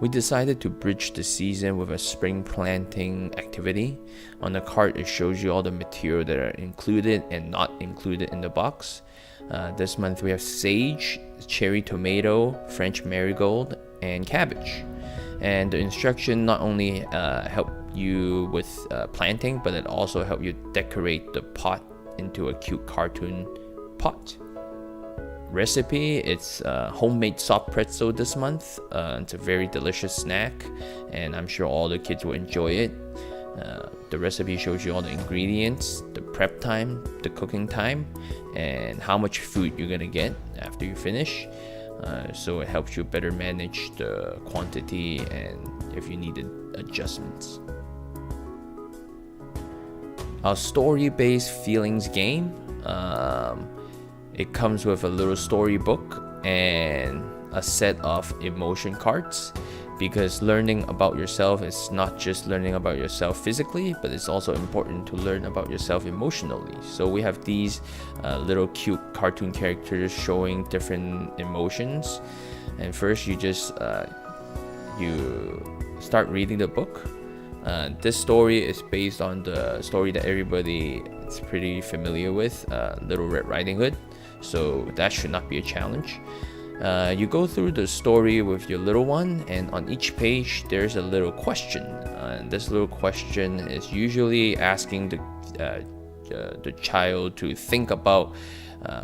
We decided to bridge the season with a spring planting activity. On the card, it shows you all the material that are included and not included in the box. This month we have sage, cherry tomato, French marigold, and cabbage. And the instruction not only help you with planting, but it also help you decorate the pot into a cute cartoon pot. Recipe, it's homemade soft pretzel this month. It's a very delicious snack, and I'm sure all the kids will enjoy it. The recipe shows you all the ingredients, the prep time, the cooking time, and how much food you're gonna get after you finish. So it helps you better manage the quantity and if you needed adjustments. Our story-based feelings game. It comes with a little storybook and a set of emotion cards, because learning about yourself is not just learning about yourself physically, but it's also important to learn about yourself emotionally. So we have these little cute cartoon characters showing different emotions. And first you just you start reading the book. This story is based on the story that everybody is pretty familiar with, Little Red Riding Hood. So that should not be a challenge. You go through the story with your little one, and on each page there's a little question. And this little question is usually asking the child to think about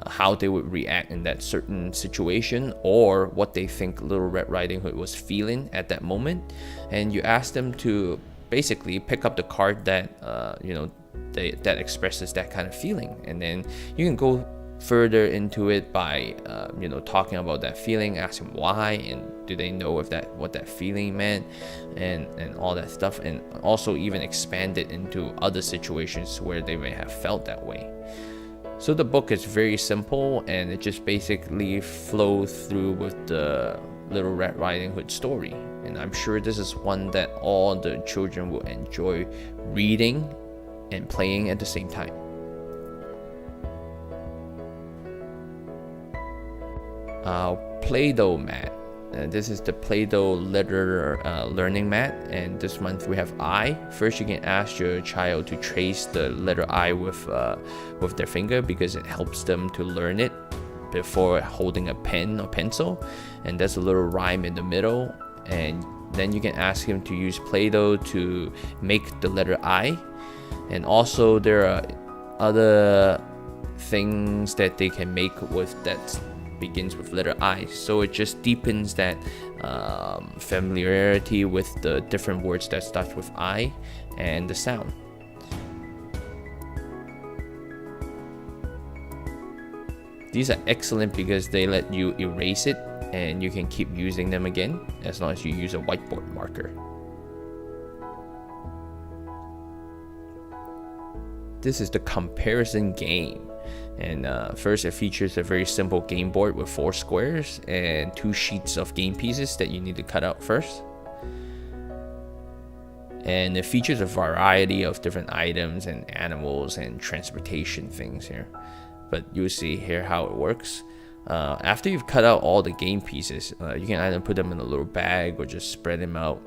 how they would react in that certain situation, or what they think Little Red Riding Hood was feeling at that moment. And you ask them to basically pick up the card that that expresses that kind of feeling, and then you can go further into it by talking about that feeling, asking why, and do they know if what that feeling meant, and all that stuff, and also even expand it into other situations where they may have felt that way. So the book is very simple, and it just basically flows through with the Little Red Riding Hood story, and I'm sure this is one that all the children will enjoy reading and playing at the same time. Play-Doh mat. This is the Play-Doh letter learning mat, and this month we have I. First, you can ask your child to trace the letter I with their finger, because it helps them to learn it before holding a pen or pencil. And there's a little rhyme in the middle, and then you can ask him to use Play-Doh to make the letter I. And also there are other things that they can make with that begins with letter I, so it just deepens that familiarity with the different words that starts with I and the sound. These are excellent because they let you erase it, and you can keep using them again as long as you use a whiteboard marker. This is the comparison game. And first, it features a very simple game board with 4 squares and 2 sheets of game pieces that you need to cut out first. And it features a variety of different items and animals and transportation things here. But you'll see here how it works. After you've cut out all the game pieces, you can either put them in a little bag or just spread them out.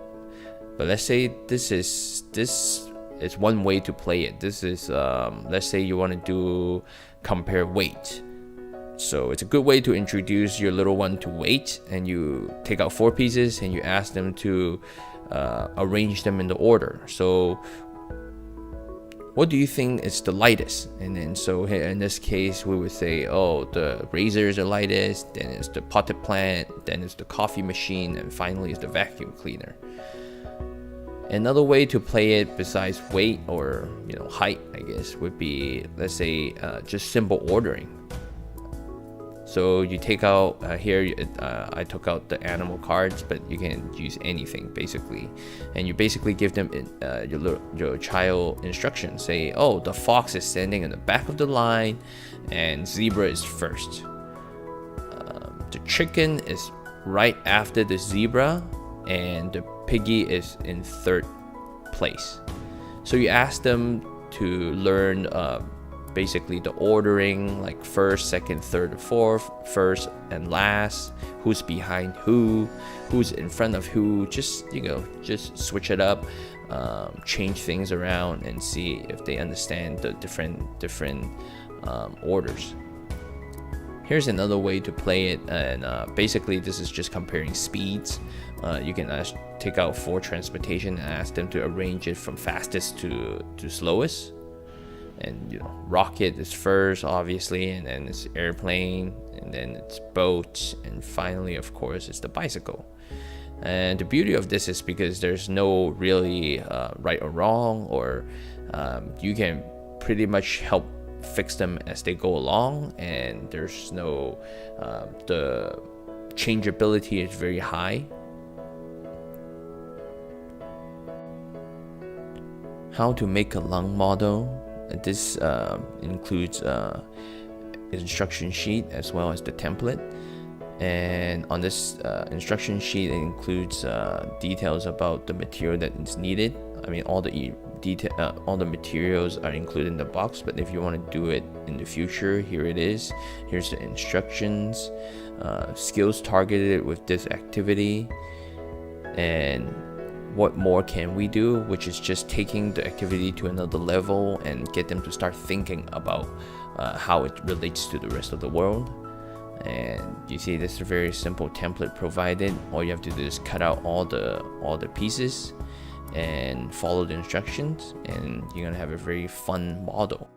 But let's say this is one way to play it. This is let's say you want to compare weight. So it's a good way to introduce your little one to weight, and you take out 4 pieces and you ask them to arrange them in the order. So what do you think is the lightest? And then so here in this case we would say, oh, the razor is the lightest, then it's the potted plant, then it's the coffee machine, and finally it's the vacuum cleaner. Another way to play it besides weight or height, I guess, would be, let's say, just simple ordering. So you take out here, I took out the animal cards, but you can use anything basically, and you basically give them your child instructions. Say, oh, the fox is standing in the back of the line, and zebra is first. The chicken is right after the zebra, and the piggy is in 3rd place. So you ask them to learn basically the ordering, like first, second, third, fourth, first and last, who's behind who's in front of who. Just just switch it up, change things around, and see if they understand the different orders. Here's another way to play it, and basically this is just comparing speeds. You can take out for transportation and ask them to arrange it from fastest to slowest. And rocket is first, obviously, and then it's airplane, and then it's boat, and finally, of course, it's the bicycle. And the beauty of this is because there's no really right or wrong, or you can pretty much help fix them as they go along, and there's no the changeability is very high. How to make a lung model. This includes instruction sheet as well as the template. And on this instruction sheet, it includes details about the material that is needed. I mean, all the materials are included in the box, but if you want to do it in the future, here it is. Here's the instructions, skills targeted with this activity, and what more can we do, which is just taking the activity to another level and get them to start thinking about how it relates to the rest of the world. And you see, this is a very simple template provided. All you have to do is cut out all the pieces and follow the instructions, and you're gonna have a very fun model.